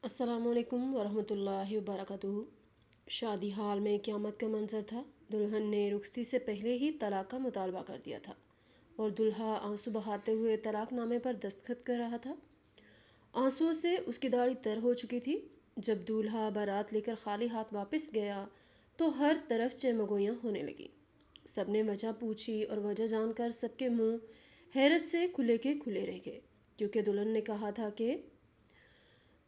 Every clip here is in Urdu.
السلام علیکم ورحمۃ اللہ وبرکاتہ۔ شادی حال میں قیامت کا منظر تھا۔ دلہن نے رخصتی سے پہلے ہی طلاق کا مطالبہ کر دیا تھا اور دلہا آنسو بہاتے ہوئے طلاق نامے پر دستخط کر رہا تھا۔ آنسوؤں سے اس کی داڑھی تر ہو چکی تھی۔ جب دولہا بارات لے کر خالی ہاتھ واپس گیا تو ہر طرف چہمگوئیاں ہونے لگیں۔ سب نے وجہ پوچھی اور وجہ جان کر سب کے منہ حیرت سے کھلے کے کھلے رہ گئے، کیونکہ دلہن نے کہا تھا کہ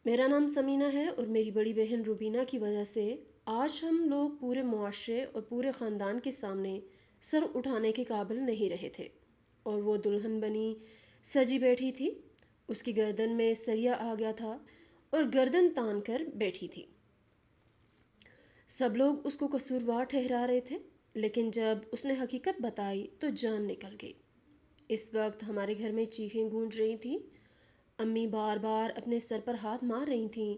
میرا نام سمینہ ہے اور میری بڑی بہن روبینہ کی وجہ سے آج ہم لوگ پورے معاشرے اور پورے خاندان کے سامنے سر اٹھانے کے قابل نہیں رہے تھے۔ اور وہ دلہن بنی سجی بیٹھی تھی، اس کی گردن میں سریا آ گیا تھا اور گردن تان کر بیٹھی تھی۔ سب لوگ اس کو قصوروار ٹھہرا رہے تھے، لیکن جب اس نے حقیقت بتائی تو جان نکل گئی۔ اس وقت ہمارے گھر میں چیخیں گونج رہی تھیں۔ امی بار بار اپنے سر پر ہاتھ مار رہی تھیں،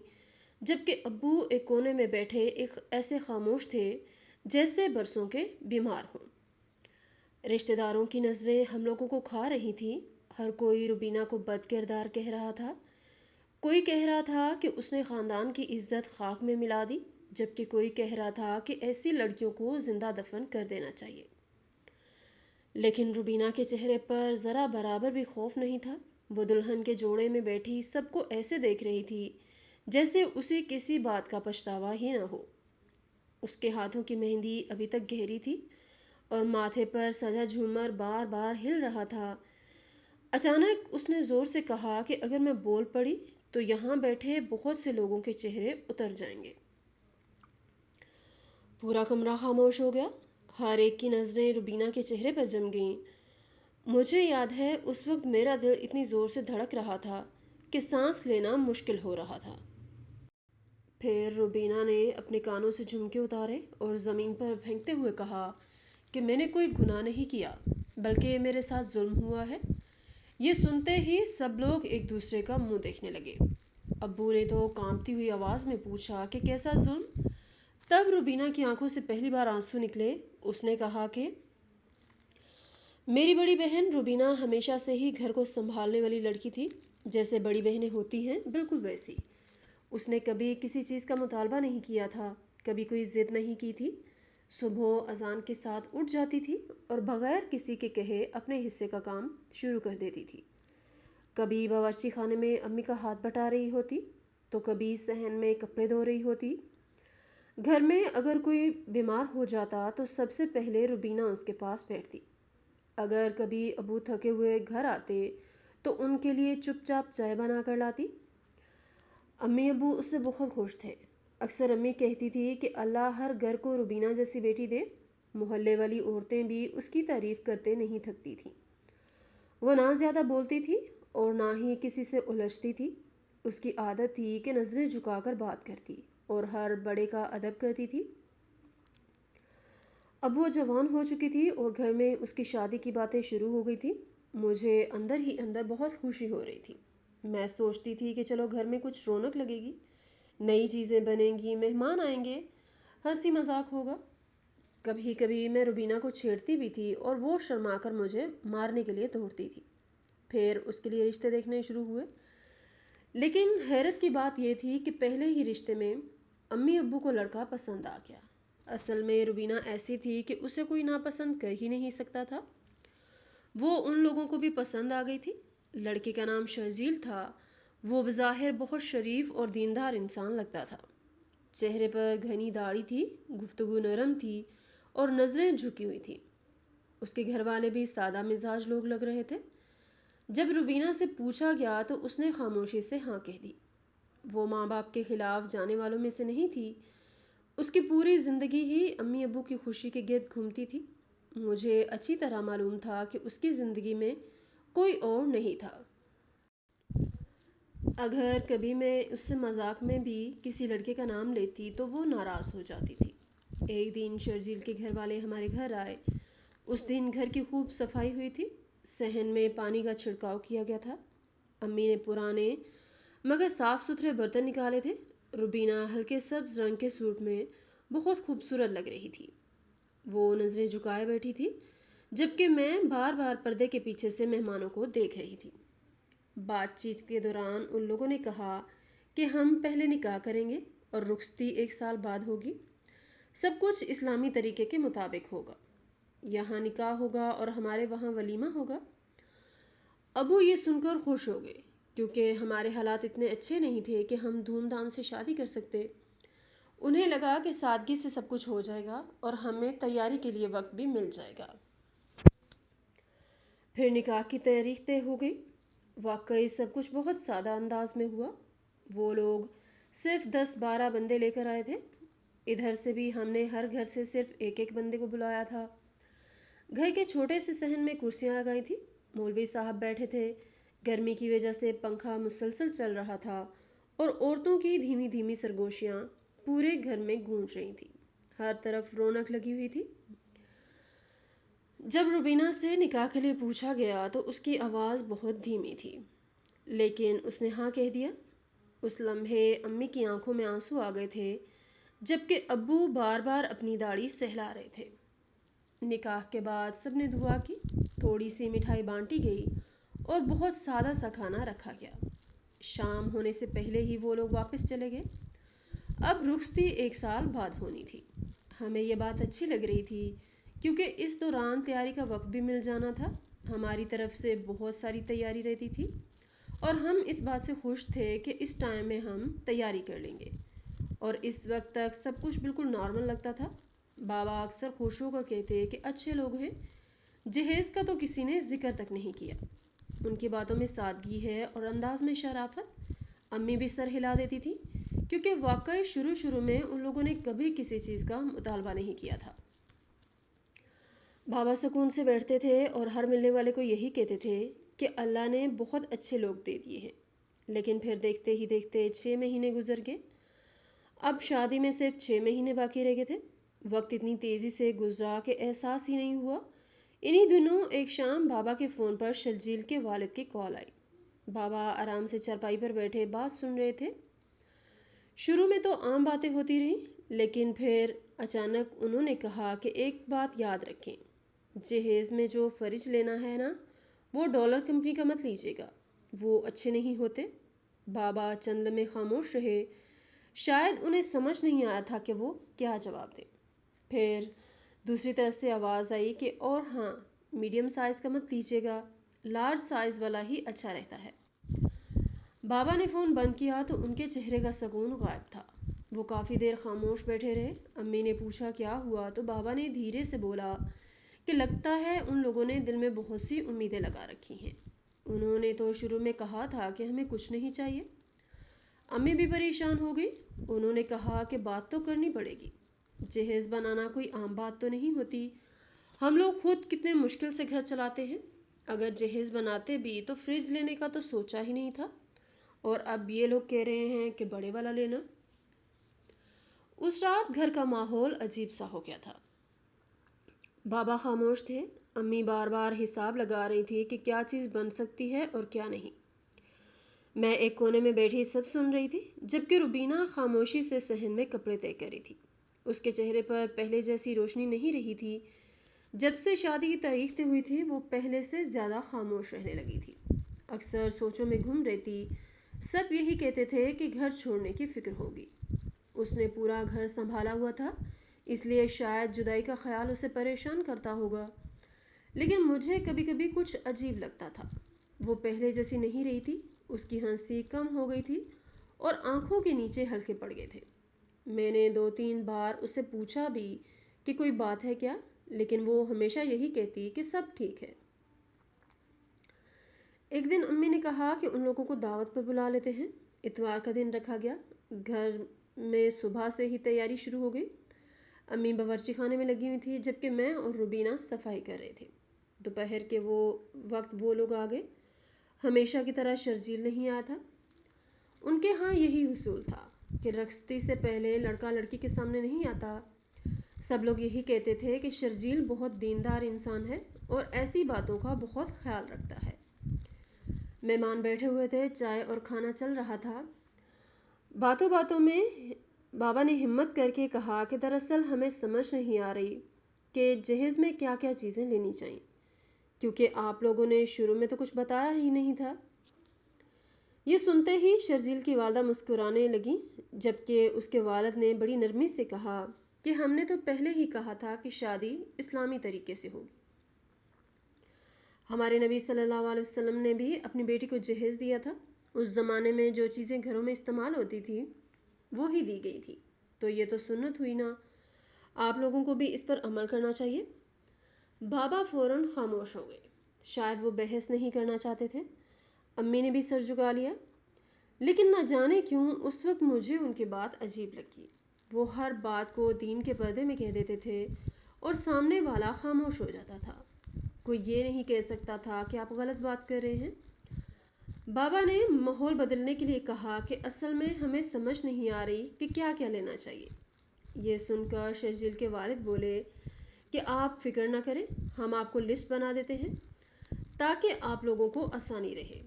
جبکہ ابو ایک کونے میں بیٹھے ایسے خاموش تھے جیسے برسوں کے بیمار ہوں۔ رشتہ داروں کی نظریں ہم لوگوں کو کھا رہی تھیں۔ ہر کوئی روبینہ کو بد کردار کہہ رہا تھا۔ کوئی کہہ رہا تھا کہ اس نے خاندان کی عزت خاک میں ملا دی، جبکہ کوئی کہہ رہا تھا کہ ایسی لڑکیوں کو زندہ دفن کر دینا چاہیے۔ لیکن روبینہ کے چہرے پر ذرا برابر بھی خوف نہیں تھا۔ وہ دلہن کے جوڑے میں بیٹھی سب کو ایسے دیکھ رہی تھی جیسے اسے کسی بات کا پچھتاوا ہی نہ ہو۔ اس کے ہاتھوں کی مہندی ابھی تک گہری تھی اور ماتھے پر سجا جھومر بار بار ہل رہا تھا۔ اچانک اس نے زور سے کہا کہ اگر میں بول پڑی تو یہاں بیٹھے بہت سے لوگوں کے چہرے اتر جائیں گے۔ پورا کمرہ خاموش ہو گیا۔ ہر ایک کی نظریں روبینہ کے چہرے پر جم گئیں۔ مجھے یاد ہے اس وقت میرا دل اتنی زور سے دھڑک رہا تھا کہ سانس لینا مشکل ہو رہا تھا۔ پھر روبینہ نے اپنے کانوں سے جھمکے اتارے اور زمین پر پھینکتے ہوئے کہا کہ میں نے کوئی گناہ نہیں کیا، بلکہ میرے ساتھ ظلم ہوا ہے۔ یہ سنتے ہی سب لوگ ایک دوسرے کا منہ دیکھنے لگے۔ ابو نے تو کانپتی ہوئی آواز میں پوچھا کہ کیسا ظلم؟ تب روبینہ کی آنکھوں سے پہلی بار آنسو نکلے۔ اس نے کہا کہ میری بڑی بہن روبینہ ہمیشہ سے ہی گھر کو سنبھالنے والی لڑکی تھی، جیسے بڑی بہنیں ہوتی ہیں بالکل ویسی۔ اس نے کبھی کسی چیز کا مطالبہ نہیں کیا تھا، کبھی کوئی ضد نہیں کی تھی۔ صبح اذان کے ساتھ اٹھ جاتی تھی اور بغیر کسی کے کہے اپنے حصے کا کام شروع کر دیتی تھی۔ کبھی باورچی خانے میں امی کا ہاتھ بٹا رہی ہوتی تو کبھی صحن میں کپڑے دھو رہی ہوتی۔ گھر میں اگر کوئی بیمار ہو جاتا تو سب سے پہلے روبینہ اس کے پاس بیٹھتی۔ اگر کبھی ابو تھکے ہوئے گھر آتے تو ان کے لیے چپ چاپ چائے بنا کر لاتی۔ امی ابو اس سے بہت خوش تھے۔ اکثر امی کہتی تھی کہ اللہ ہر گھر کو روبینہ جیسی بیٹی دے۔ محلے والی عورتیں بھی اس کی تعریف کرتے نہیں تھکتی تھیں۔ وہ نہ زیادہ بولتی تھی اور نہ ہی کسی سے الجھتی تھی۔ اس کی عادت تھی کہ نظریں جھکا کر بات کرتی اور ہر بڑے کا ادب کرتی تھی۔ اب وہ جوان ہو چکی تھی اور گھر میں اس کی شادی کی باتیں شروع ہو گئی تھی۔ مجھے اندر ہی اندر بہت خوشی ہو رہی تھی۔ میں سوچتی تھی کہ چلو گھر میں کچھ رونق لگے گی، نئی چیزیں بنیں گی، مہمان آئیں گے، ہنسی مذاق ہوگا۔ کبھی کبھی میں روبینہ کو چھیڑتی بھی تھی اور وہ شرما کر مجھے مارنے کے لیے دوڑتی تھی۔ پھر اس کے لیے رشتے دیکھنے شروع ہوئے۔ لیکن حیرت کی بات یہ تھی کہ پہلے ہی رشتے میں امی ابو کو لڑکا پسند آ گیا۔ اصل میں روبینہ ایسی تھی کہ اسے کوئی ناپسند کر ہی نہیں سکتا تھا۔ وہ ان لوگوں کو بھی پسند آ گئی تھی۔ لڑکے کا نام شرجیل تھا۔ وہ بظاہر بہت شریف اور دیندار انسان لگتا تھا۔ چہرے پر گھنی داڑھی تھی، گفتگو نرم تھی اور نظریں جھکی ہوئی تھی۔ اس کے گھر والے بھی سادہ مزاج لوگ لگ رہے تھے۔ جب روبینہ سے پوچھا گیا تو اس نے خاموشی سے ہاں کہہ دی۔ وہ ماں باپ کے خلاف جانے والوں میں سے نہیں تھی۔ اس کی پوری زندگی ہی امی ابو کی خوشی کے گرد گھومتی تھی۔ مجھے اچھی طرح معلوم تھا کہ اس کی زندگی میں کوئی اور نہیں تھا۔ اگر کبھی میں اس سے مذاق میں بھی کسی لڑکے کا نام لیتی تو وہ ناراض ہو جاتی تھی۔ ایک دن شرجیل کے گھر والے ہمارے گھر آئے۔ اس دن گھر کی خوب صفائی ہوئی تھی۔ صحن میں پانی کا چھڑکاؤ کیا گیا تھا۔ امی نے پرانے مگر صاف ستھرے برتن نکالے تھے۔ روبینہ ہلکے سبز رنگ کے سوٹ میں بہت خوبصورت لگ رہی تھی۔ وہ نظریں جھکائے بیٹھی تھی، جبکہ میں بار بار پردے کے پیچھے سے مہمانوں کو دیکھ رہی تھی۔ بات چیت کے دوران ان لوگوں نے کہا کہ ہم پہلے نکاح کریں گے اور رخصتی 1 سال بعد ہوگی. سب کچھ اسلامی طریقے کے مطابق ہوگا. یہاں نکاح ہوگا اور ہمارے وہاں ولیمہ ہوگا. ابو یہ سن کر خوش ہو گئے کیونکہ ہمارے حالات اتنے اچھے نہیں تھے کہ ہم دھوم دھام سے شادی کر سکتے. انہیں لگا کہ سادگی سے سب کچھ ہو جائے گا اور ہمیں تیاری کے لیے وقت بھی مل جائے گا. پھر نکاح کی تاریخ طے ہو گئی. واقعی سب کچھ بہت سادہ انداز میں ہوا. وہ لوگ صرف 10-12 بندے لے کر آئے تھے. ادھر سے بھی ہم نے ہر گھر سے صرف ایک بندے کو بلایا تھا. گھر کے چھوٹے سے صحن میں کرسیاں لگائی تھی. مولوی صاحب بیٹھے تھے. گرمی کی وجہ سے پنکھا مسلسل چل رہا تھا اور عورتوں کی دھیمی دھیمی سرگوشیاں پورے گھر میں گونج رہی تھیں. ہر طرف رونق لگی ہوئی تھی. جب روبینہ سے نکاح کے لیے پوچھا گیا تو اس کی آواز بہت دھیمی تھی، لیکن اس نے ہاں کہہ دیا. اس لمحے امی کی آنکھوں میں آنسو آ گئے تھے جبکہ ابو بار بار اپنی داڑھی سہلا رہے تھے. نکاح کے بعد سب نے دعا کی، تھوڑی سی مٹھائی بانٹی گئی اور بہت سادہ سا کھانا رکھا گیا. شام ہونے سے پہلے ہی وہ لوگ واپس چلے گئے. اب رخصتی 1 سال بعد ہونی تھی. ہمیں یہ بات اچھی لگ رہی تھی کیونکہ اس دوران تیاری کا وقت بھی مل جانا تھا. ہماری طرف سے بہت ساری تیاری رہتی تھی اور ہم اس بات سے خوش تھے کہ اس ٹائم میں ہم تیاری کر لیں گے. اور اس وقت تک سب کچھ بالکل نارمل لگتا تھا. بابا اکثر خوش ہو کر کہتے کہ اچھے لوگ ہیں. جہیز کا تو کسی نے ذکر تک نہیں کیا. ان کی باتوں میں سادگی ہے اور انداز میں شرافت. امی بھی سر ہلا دیتی تھی کیونکہ واقعی شروع میں ان لوگوں نے کبھی کسی چیز کا مطالبہ نہیں کیا تھا. بابا سکون سے بیٹھتے تھے اور ہر ملنے والے کو یہی کہتے تھے کہ اللہ نے بہت اچھے لوگ دے دیے ہیں. لیکن پھر دیکھتے ہی دیکھتے 6 مہینے گزر گئے. اب شادی میں صرف 6 مہینے باقی رہ گئے تھے. وقت اتنی تیزی سے گزرا کہ احساس ہی نہیں ہوا. انہی دنوں ایک شام بابا کے فون پر شرجیل کے والد کی کال آئی. بابا آرام سے چارپائی پر بیٹھے بات سن رہے تھے. شروع میں تو عام باتیں ہوتی رہیں لیکن پھر اچانک انہوں نے کہا کہ ایک بات یاد رکھیں، جہیز میں جو فرج لینا ہے نا، وہ ڈالر کمپنی کا مت لیجیے گا، وہ اچھے نہیں ہوتے. بابا چند لمحے خاموش رہے. شاید انہیں سمجھ نہیں آیا تھا کہ وہ کیا جواب دیں. پھر دوسری طرف سے آواز آئی کہ اور ہاں، میڈیم سائز کا مت لیجیے گا، لارج سائز والا ہی اچھا رہتا ہے. بابا نے فون بند کیا تو ان کے چہرے کا سکون غائب تھا. وہ کافی دیر خاموش بیٹھے رہے. امی نے پوچھا کیا ہوا تو بابا نے دھیرے سے بولا کہ لگتا ہے ان لوگوں نے دل میں بہت سی امیدیں لگا رکھی ہیں. انہوں نے تو شروع میں کہا تھا کہ ہمیں کچھ نہیں چاہیے. امی بھی پریشان ہو گئی. انہوں نے کہا کہ بات تو کرنی پڑے گی. جہیز بنانا کوئی عام بات تو نہیں ہوتی. ہم لوگ خود کتنے مشکل سے گھر چلاتے ہیں. اگر جہیز بناتے بھی تو فریج لینے کا تو سوچا ہی نہیں تھا اور اب یہ لوگ کہہ رہے ہیں کہ بڑے والا لینا. اس رات گھر کا ماحول عجیب سا ہو گیا تھا. بابا خاموش تھے. امی بار بار حساب لگا رہی تھی کہ کیا چیز بن سکتی ہے اور کیا نہیں. میں ایک کونے میں بیٹھی سب سن رہی تھی جبکہ روبینہ خاموشی سے صحن میں کپڑے طے کر رہی تھی. اس کے چہرے پر پہلے جیسی روشنی نہیں رہی تھی. جب سے شادی کی تاریخ طے ہوئی تھی وہ پہلے سے زیادہ خاموش رہنے لگی تھی. اکثر سوچوں میں گھوم رہتی. سب یہی کہتے تھے کہ گھر چھوڑنے کی فکر ہوگی. اس نے پورا گھر سنبھالا ہوا تھا اس لیے شاید جدائی کا خیال اسے پریشان کرتا ہوگا. لیکن مجھے کبھی کبھی کچھ عجیب لگتا تھا. وہ پہلے جیسی نہیں رہی تھی. اس کی ہنسی کم ہو گئی تھی اور آنکھوں کے نیچے ہلکے پڑ گئے تھے. میں نے 2-3 بار اسے پوچھا بھی کہ کوئی بات ہے کیا، لیکن وہ ہمیشہ یہی کہتی کہ سب ٹھیک ہے. ایک دن امی نے کہا کہ ان لوگوں کو دعوت پر بلا لیتے ہیں. اتوار کا دن رکھا گیا. گھر میں صبح سے ہی تیاری شروع ہو گئی. امی باورچی خانے میں لگی ہوئی تھی جبکہ میں اور روبینہ صفائی کر رہے تھے. دوپہر کے وقت وہ لوگ آ گئے. ہمیشہ کی طرح شرجیل نہیں آیا تھا. ان کے ہاں یہی اصول تھا کہ رخصتی سے پہلے لڑکا لڑکی کے سامنے نہیں آتا. سب لوگ یہی کہتے تھے کہ شرجیل بہت دیندار انسان ہے اور ایسی باتوں کا بہت خیال رکھتا ہے. مہمان بیٹھے ہوئے تھے. چائے اور کھانا چل رہا تھا. باتوں باتوں میں بابا نے ہمت کر کے کہا کہ دراصل ہمیں سمجھ نہیں آ رہی کہ جہیز میں کیا کیا چیزیں لینی چاہیے کیونکہ آپ لوگوں نے شروع میں تو کچھ بتایا ہی نہیں تھا. یہ سنتے ہی شرجیل کی والدہ مسکرانے لگیں، جبکہ اس کے والد نے بڑی نرمی سے کہا کہ ہم نے تو پہلے ہی کہا تھا کہ شادی اسلامی طریقے سے ہوگی۔ ہمارے نبی صلی اللہ علیہ وسلم نے بھی اپنی بیٹی کو جہیز دیا تھا۔ اس زمانے میں جو چیزیں گھروں میں استعمال ہوتی تھی وہی دی گئی تھی، تو یہ تو سنت ہوئی نا، آپ لوگوں کو بھی اس پر عمل کرنا چاہیے۔ بابا فوراً خاموش ہو گئے، شاید وہ بحث نہیں کرنا چاہتے تھے۔ امی نے بھی سر جھکا لیا، لیکن نہ جانے کیوں اس وقت مجھے ان کی بات عجیب لگی۔ وہ ہر بات کو دین کے پردے میں کہہ دیتے تھے اور سامنے والا خاموش ہو جاتا تھا۔ کوئی یہ نہیں کہہ سکتا تھا کہ آپ غلط بات کر رہے ہیں۔ بابا نے ماحول بدلنے کے لیے کہا کہ اصل میں ہمیں سمجھ نہیں آ رہی کہ کیا کیا لینا چاہیے۔ یہ سن کر شرجیل کے والد بولے کہ آپ فکر نہ کریں، ہم آپ کو لسٹ بنا دیتے ہیں تاکہ آپ لوگوں کو آسانی رہے۔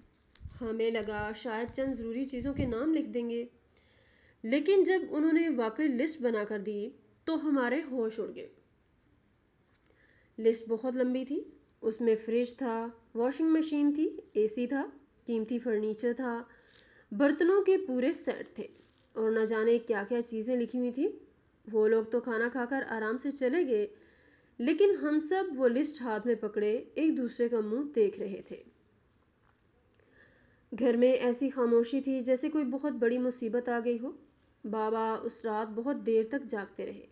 ہمیں لگا شاید چند ضروری چیزوں کے نام لکھ دیں گے، لیکن جب انہوں نے واقعی لسٹ بنا کر دی تو ہمارے ہوش اڑ گئے۔ لسٹ بہت لمبی تھی، اس میں فریج تھا، واشنگ مشین تھی، اے سی تھا، قیمتی فرنیچر تھا، برتنوں کے پورے سیٹ تھے، اور نہ جانے کیا کیا چیزیں لکھی ہوئی تھیں۔ وہ لوگ تو کھانا کھا کر آرام سے چلے گئے، لیکن ہم سب وہ لسٹ ہاتھ میں پکڑے ایک دوسرے کا منہ دیکھ رہے تھے۔ گھر میں ایسی خاموشی تھی جیسے کوئی بہت بڑی مصیبت آ گئی ہو۔ بابا اس رات بہت دیر تک جاگتے رہے،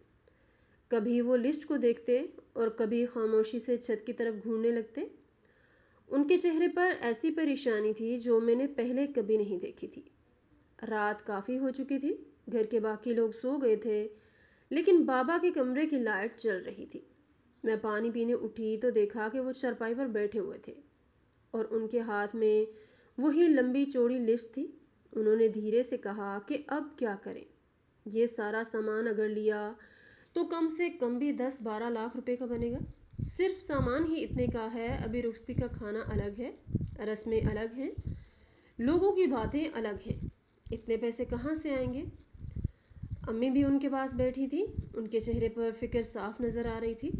کبھی وہ لسٹ کو دیکھتے اور کبھی خاموشی سے چھت کی طرف گھورنے لگتے۔ ان کے چہرے پر ایسی پریشانی تھی جو میں نے پہلے کبھی نہیں دیکھی تھی۔ رات کافی ہو چکی تھی، گھر کے باقی لوگ سو گئے تھے، لیکن بابا کے کمرے کی لائٹ جل رہی تھی۔ میں پانی پینے اٹھی تو دیکھا کہ وہ چارپائی پر بیٹھے ہوئے تھے اور ان کے ہاتھ میں وہی لمبی چوڑی لسٹ تھی۔ انہوں نے دھیرے سے کہا کہ اب کیا کریں؟ یہ سارا سامان اگر لیا تو کم سے کم بھی 10-12 لاکھ روپے کا بنے گا۔ صرف سامان ہی اتنے کا ہے، ابھی رخصتی کا کھانا الگ ہے، رسمیں الگ ہیں، لوگوں کی باتیں الگ ہیں، اتنے پیسے کہاں سے آئیں گے؟ امی بھی ان کے پاس بیٹھی تھی، ان کے چہرے پر فکر صاف نظر آ رہی تھی،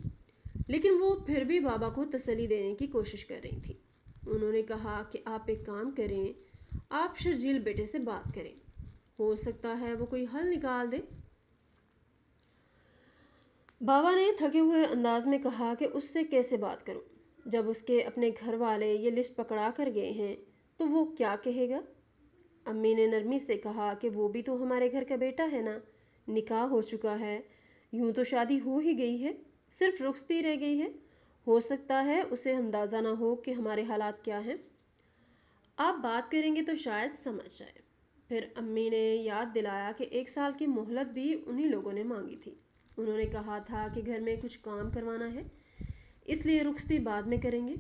لیکن وہ پھر بھی بابا کو تسلی دینے کی کوشش کر رہی تھی۔ انہوں نے کہا کہ آپ ایک کام کریں، آپ شرجیل بیٹے سے بات کریں، ہو سکتا ہے وہ کوئی حل نکال دے۔ بابا نے تھکے ہوئے انداز میں کہا کہ اس سے کیسے بات کروں؟ جب اس کے اپنے گھر والے یہ لسٹ پکڑا کر گئے ہیں تو وہ کیا کہے گا؟ امی نے نرمی سے کہا کہ وہ بھی تو ہمارے گھر کا بیٹا ہے نا، نکاح ہو چکا ہے، یوں تو شادی ہو ہی گئی ہے، صرف رخصتی رہ گئی ہے، ہو سکتا ہے اسے اندازہ نہ ہو کہ ہمارے حالات کیا ہیں۔ آپ بات کریں گے تو شاید سمجھ جائے۔ پھر امی نے یاد دلایا کہ 1 سال کی مہلت بھی انہی لوگوں نے مانگی تھی۔ انہوں نے کہا تھا کہ گھر میں کچھ کام کروانا ہے، اس لیے رخصتی بعد میں کریں گے۔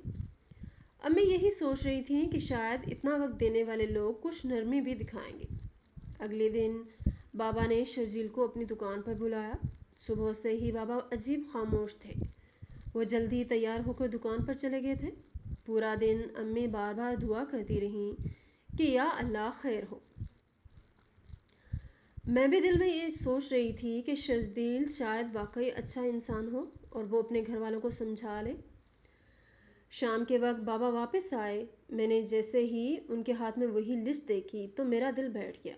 امی یہی سوچ رہی تھیں کہ شاید اتنا وقت دینے والے لوگ کچھ نرمی بھی دکھائیں گے۔ اگلے دن بابا نے شرجیل کو اپنی دکان پر بلایا۔ صبح سے ہی بابا عجیب خاموش تھے، وہ جلدی تیار ہو کر دکان پر چلے گئے تھے۔ پورا دن امی بار بار دعا کرتی رہیں کہ یا اللہ خیر ہو۔ میں بھی دل میں یہ سوچ رہی تھی کہ شرجیل شاید واقعی اچھا انسان ہو اور وہ اپنے گھر والوں کو سمجھا لے۔ شام کے وقت بابا واپس آئے، میں نے جیسے ہی ان کے ہاتھ میں وہی لسٹ دیکھی تو میرا دل بیٹھ گیا۔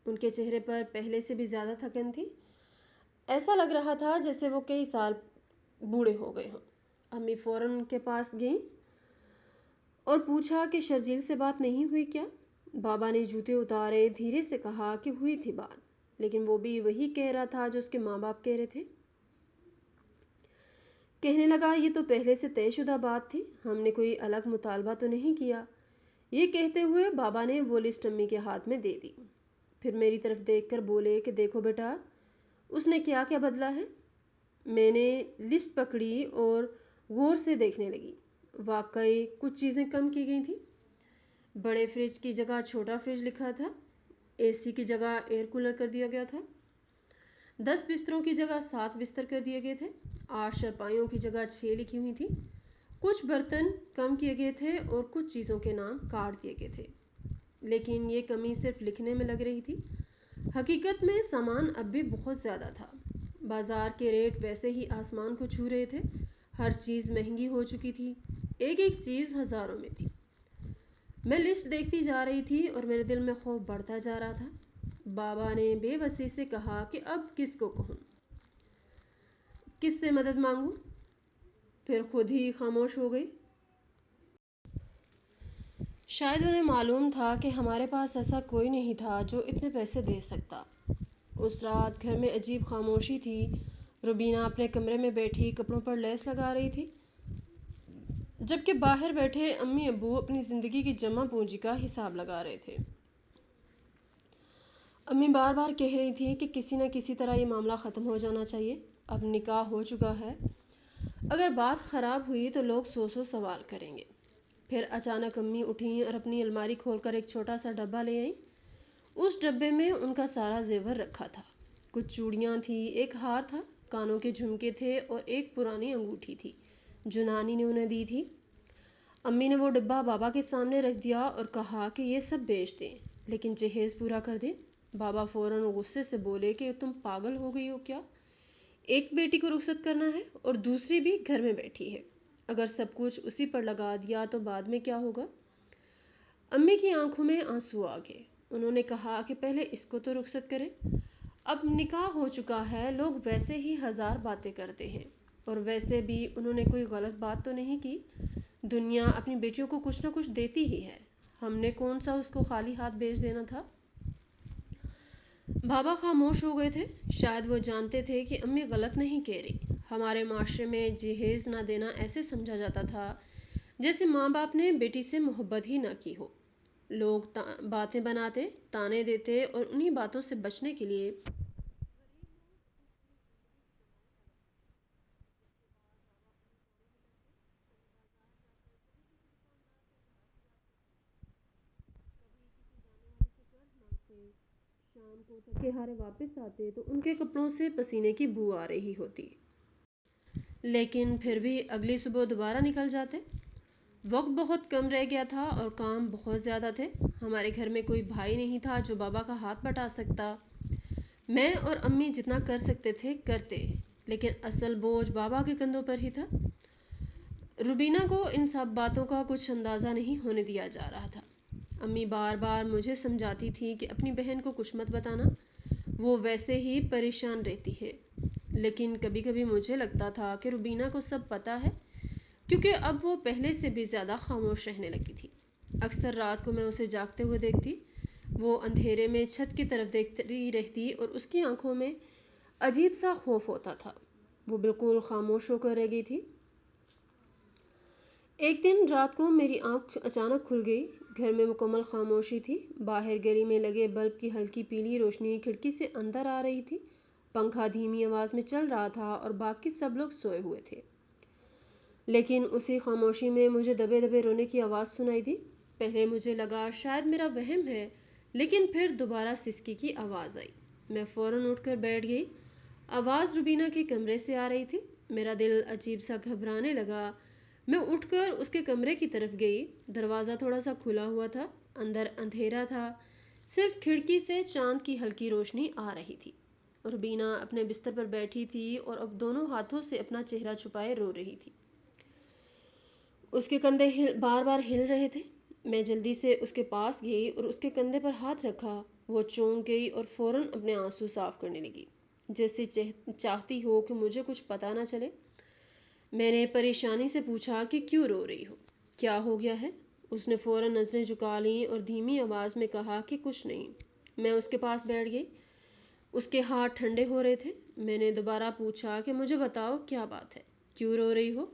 ان کے چہرے پر پہلے سے بھی زیادہ تھکن تھی، ایسا لگ رہا تھا جیسے وہ کئی سال بوڑھے ہو گئے ہوں۔ امی فوراً ان کے پاس گئیں اور پوچھا کہ شرجیل سے بات نہیں ہوئی کیا؟ بابا نے جوتے اتارے، دھیرے سے کہا کہ ہوئی تھی بات، لیکن وہ بھی وہی کہہ رہا تھا جو اس کے ماں باپ کہہ رہے تھے۔ کہنے لگا یہ تو پہلے سے طے شدہ بات تھی، ہم نے کوئی الگ مطالبہ تو نہیں کیا۔ یہ کہتے ہوئے بابا نے وہ لسٹ امی کے ہاتھ میں دے دی، پھر میری طرف دیکھ کر بولے کہ دیکھو بیٹا، اس نے کیا کیا بدلا ہے۔ میں نے لسٹ پکڑی اور غور سے دیکھنے لگی، واقعی کچھ چیزیں کم کی گئی تھیں۔ بڑے فریج کی جگہ چھوٹا فریج لکھا تھا، اے سی کی جگہ ایئر کولر کر دیا گیا تھا، 10 بستروں کی جگہ 7 بستر کر دیے گئے تھے، 8 چارپائیوں کی جگہ 6 لکھی ہوئی تھی، کچھ برتن کم کیے گئے تھے اور کچھ چیزوں کے نام کاٹ دیے گئے تھے۔ لیکن یہ کمی صرف لکھنے میں لگ رہی تھی، حقیقت میں سامان اب بھی بہت زیادہ تھا۔ بازار کے ریٹ ویسے ہی آسمان کو چھو رہے تھے، ہر چیز مہنگی ہو چکی تھی، ایک ایک چیز ہزاروں میں تھی۔ میں لسٹ دیکھتی جا رہی تھی اور میرے دل میں خوف بڑھتا جا رہا تھا۔ بابا نے بے بسی سے کہا کہ اب کس کو کہوں، کس سے مدد مانگوں؟ پھر خود ہی خاموش ہو گئی۔ شاید انہیں معلوم تھا کہ ہمارے پاس ایسا کوئی نہیں تھا جو اتنے پیسے دے سکتا۔ اس رات گھر میں عجیب خاموشی تھی۔ روبینہ اپنے کمرے میں بیٹھی کپڑوں پر لیس لگا رہی تھی، جبکہ باہر بیٹھے امی ابو اپنی زندگی کی جمع پونجی کا حساب لگا رہے تھے۔ امی بار بار کہہ رہی تھی کہ کسی نہ کسی طرح یہ معاملہ ختم ہو جانا چاہیے، اب نکاح ہو چکا ہے، اگر بات خراب ہوئی تو لوگ سو سوال کریں گے۔ پھر اچانک امی اٹھیں اور اپنی الماری کھول کر ایک چھوٹا سا ڈبہ لے آئیں۔ اس ڈبے میں ان کا سارا زیور رکھا تھا۔ کچھ چوڑیاں تھیں، ایک ہار تھا، کانوں کے جھمکے تھے اور ایک پرانی انگوٹھی تھی جو نانی نے انہیں دی تھی۔ امی نے وہ ڈبہ بابا کے سامنے رکھ دیا اور کہا کہ یہ سب بیچ دیں لیکن جہیز پورا کر دیں۔ بابا فوراً غصے سے بولے کہ تم پاگل ہو گئی ہو کیا؟ ایک بیٹی کو رخصت کرنا ہے اور دوسری بھی گھر میں بیٹھی ہے، اگر سب کچھ اسی پر لگا دیا تو بعد میں کیا ہوگا؟ امی کی آنکھوں میں آنسو آ گئے۔ انہوں نے کہا کہ پہلے اس کو تو رخصت کریں، اب نکاح ہو چکا ہے، لوگ ویسے ہی ہزار باتیں کرتے ہیں، اور ویسے بھی انہوں نے کوئی غلط بات تو نہیں کی، دنیا اپنی بیٹیوں کو کچھ نہ کچھ دیتی ہی ہے، ہم نے کون سا اس کو خالی ہاتھ بھیج دینا تھا؟ بابا خاموش ہو گئے تھے۔ شاید وہ جانتے تھے کہ امی غلط نہیں کہہ رہی۔ ہمارے معاشرے میں جہیز نہ دینا ایسے سمجھا جاتا تھا جیسے ماں باپ نے بیٹی سے محبت ہی نہ کی ہو۔ لوگ باتیں بناتے، تانے دیتے اور انہی باتوں سے بچنے کے لیے شام کو تھکے ہارے واپس آتے تو ان کے کپڑوں سے پسینے کی بو آ رہی ہوتی، لیکن پھر بھی اگلی صبح دوبارہ نکل جاتے۔ وقت بہت کم رہ گیا تھا اور کام بہت زیادہ تھے۔ ہمارے گھر میں کوئی بھائی نہیں تھا جو بابا کا ہاتھ بٹا سکتا۔ میں اور امی جتنا کر سکتے تھے کرتے، لیکن اصل بوجھ بابا کے کندھوں پر ہی تھا۔ روبینہ کو ان سب باتوں کا کچھ اندازہ نہیں ہونے دیا جا رہا تھا۔ امی بار بار مجھے سمجھاتی تھی کہ اپنی بہن کو کچھ مت بتانا، وہ ویسے ہی پریشان رہتی ہے، لیکن کبھی کبھی مجھے لگتا تھا کہ روبینہ کو سب پتہ ہے، کیونکہ اب وہ پہلے سے بھی زیادہ خاموش رہنے لگی تھی۔ اکثر رات کو میں اسے جاگتے ہوئے دیکھتی، وہ اندھیرے میں چھت کی طرف دیکھتی رہتی اور اس کی آنکھوں میں عجیب سا خوف ہوتا تھا۔ وہ بالکل خاموش ہو کر رہ گئی تھی۔ ایک دن رات کو میری آنکھ اچانک کھل گئی۔ گھر میں مکمل خاموشی تھی۔ باہر گلی میں لگے بلب کی ہلکی پیلی روشنی کھڑکی سے اندر آ رہی تھی۔ پنکھا دھیمی آواز میں چل رہا تھا اور باقی سب لوگ سوئے ہوئے تھے، لیکن اسی خاموشی میں مجھے دبے دبے رونے کی آواز سنائی دی۔ پہلے مجھے لگا شاید میرا وہم ہے، لیکن پھر دوبارہ سسکی کی آواز آئی۔ میں فوراً اٹھ کر بیٹھ گئی۔ آواز روبینہ کے کمرے سے آ رہی تھی۔ میرا دل عجیب سا گھبرانے لگا۔ میں اٹھ کر اس کے کمرے کی طرف گئی۔ دروازہ تھوڑا سا کھلا ہوا تھا، اندر اندھیرا تھا، صرف کھڑکی سے چاند کی ہلکی روشنی آ رہی تھی۔ روبینہ اپنے بستر پر بیٹھی تھی اور اب دونوں ہاتھوں سے اپنا چہرہ چھپائے رو رہی تھی۔ اس کے کندھے بار بار ہل رہے تھے۔ میں جلدی سے اس کے پاس گئی اور اس کے کندھے پر ہاتھ رکھا۔ وہ چونک گئی اور فوراً اپنے آنسو صاف کرنے لگی، جیسے چاہتی ہو کہ مجھے کچھ پتہ نہ چلے۔ میں نے پریشانی سے پوچھا کہ کیوں رو رہی ہو، کیا ہو گیا ہے؟ اس نے فوراً نظریں جھکا لیں اور دھیمی آواز میں کہا کہ کچھ نہیں۔ میں اس کے پاس بیٹھ گئی۔ اس کے ہاتھ ٹھنڈے ہو رہے تھے۔ میں نے دوبارہ پوچھا کہ مجھے بتاؤ کیا بات ہے، کیوں رو رہی ہو؟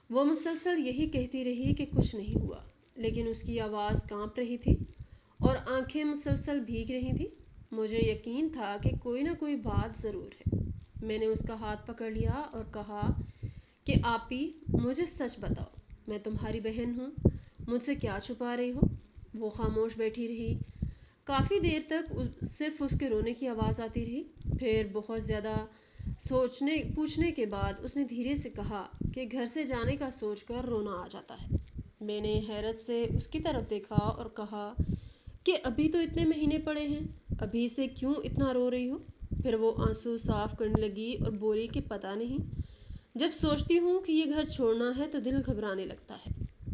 وہ مسلسل یہی کہتی رہی کہ کچھ نہیں ہوا، لیکن اس کی آواز کانپ رہی تھی اور آنکھیں مسلسل بھیگ رہی تھیں۔ مجھے یقین تھا کہ کوئی نہ کوئی بات ضرور ہے۔ میں نے اس کا ہاتھ پکڑ لیا اور کہا کہ آپی مجھے سچ بتاؤ، میں تمہاری بہن ہوں، مجھ سے کیا چھپا رہی ہو؟ وہ خاموش بیٹھی رہی۔ کافی دیر تک صرف اس کے رونے کی آواز آتی رہی۔ پھر بہت زیادہ پوچھنے کے بعد اس نے دھیرے سے کہا کہ گھر سے جانے کا سوچ کر رونا آ جاتا ہے۔ میں نے حیرت سے اس کی طرف دیکھا اور کہا کہ ابھی تو اتنے مہینے پڑے ہیں، ابھی سے کیوں اتنا رو رہی ہو؟ پھر وہ آنسو صاف کرنے لگی اور بولی کہ پتہ نہیں، جب سوچتی ہوں کہ یہ گھر چھوڑنا ہے تو دل گھبرانے لگتا ہے۔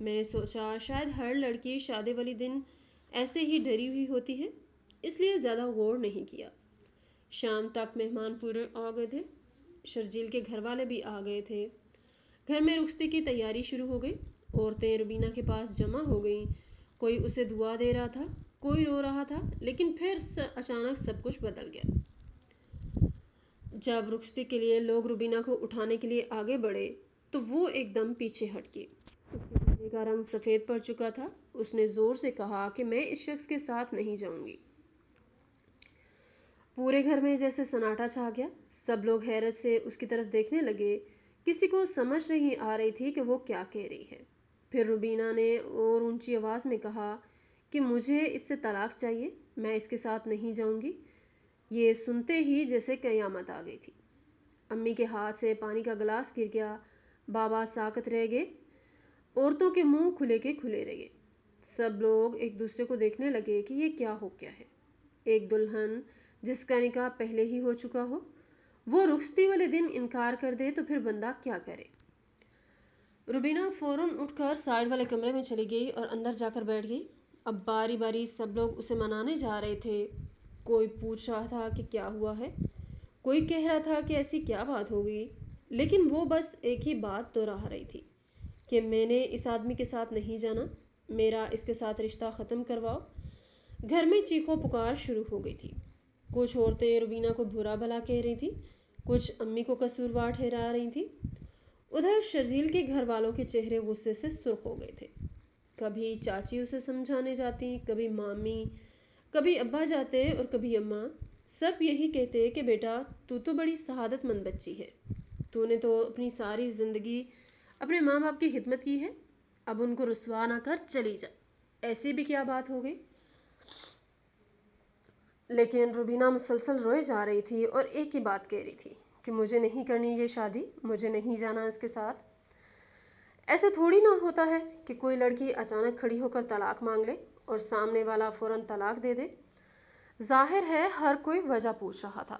میں نے سوچا شاید ہر لڑکی شادی والی دن ایسے ہی ڈری ہوئی ہوتی ہے، اس لیے زیادہ غور نہیں کیا۔ شام تک مہمان پورے آ گئے تھے، شرجیل کے گھر والے بھی آ گئے تھے۔ گھر میں رخصتی کی تیاری شروع ہو گئی۔ عورتیں روبینہ کے پاس جمع ہو گئیں، کوئی اسے دعا دے رہا تھا، کوئی رو رہا تھا، لیکن پھر اچانک سب کچھ بدل گیا۔ جب رخصتی کے لیے لوگ روبینہ کو اٹھانے کے لیے آگے بڑھے تو وہ ایک دم پیچھے ہٹ گئی۔ اس کے چہرے کا رنگ سفید پڑ چکا تھا۔ اس نے زور سے کہا کہ میں اس شخص کے ساتھ نہیں جاؤں گی۔ پورے گھر میں جیسے سناٹا چھا گیا۔ سب لوگ حیرت سے اس کی طرف دیکھنے لگے۔ کسی کو سمجھ نہیں آ رہی تھی کہ وہ کیا کہہ رہی ہے۔ پھر روبینہ نے اور اونچی آواز میں کہا کہ مجھے اس سے طلاق چاہیے، میں اس کے ساتھ نہیں جاؤں گی۔ یہ سنتے ہی جیسے قیامت آ گئی تھی۔ امی کے ہاتھ سے پانی کا گلاس گر گیا۔ بابا ساکت رہ گئے۔ عورتوں کے منہ کھلے کے کھلے رہ گئے۔ سب لوگ ایک دوسرے کو دیکھنے لگے کہ یہ کیا ہو گیا ہے۔ ایک دلہن جس کا نکاح پہلے ہی ہو چکا ہو، وہ رخصتی والے دن انکار کر دے تو پھر بندہ کیا کرے؟ روبینہ فوراً اٹھ کر سائڈ والے کمرے میں چلی گئی اور اندر جا کر بیٹھ گئی۔ اب باری باری سب لوگ اسے منانے جا رہے تھے۔ کوئی پوچھ رہا تھا کہ کیا ہوا ہے، کوئی کہہ رہا تھا کہ ایسی کیا بات ہو گئی، لیکن وہ بس ایک ہی بات دہرا رہی تھی کہ میں نے اس آدمی کے ساتھ نہیں جانا، میرا اس کے ساتھ رشتہ ختم کرواؤ۔ گھر میں چیخو پکار شروع ہو گئی تھی۔ کچھ عورتیں روبینہ کو برا بھلا کہہ رہی تھیں، کچھ امی کو قصوروار ٹھہرا رہی تھیں۔ ادھر شرجیل کے گھر والوں کے چہرے غصے سے سرخ ہو گئے تھے۔ کبھی چاچی اسے سمجھانے جاتی، کبھی مامی، کبھی ابا جاتے اور کبھی اماں۔ سب یہی کہتے کہ بیٹا تو بڑی سعادت مند بچی ہے، تو نے تو اپنی ساری زندگی اپنے ماں باپ کی خدمت کی ہے، اب ان کو رسوا نہ کر چلی جا، ایسی بھی کیا بات ہو گئی؟ لیکن روبینہ مسلسل روئے جا رہی تھی اور ایک ہی بات کہہ رہی تھی کہ مجھے نہیں کرنی یہ شادی، مجھے نہیں جانا اس کے ساتھ۔ ایسے تھوڑی نہ ہوتا ہے کہ کوئی لڑکی اچانک کھڑی ہو کر طلاق مانگ لے اور سامنے والا فوراً طلاق دے دے۔ ظاہر ہے ہر کوئی وجہ پوچھ رہا تھا۔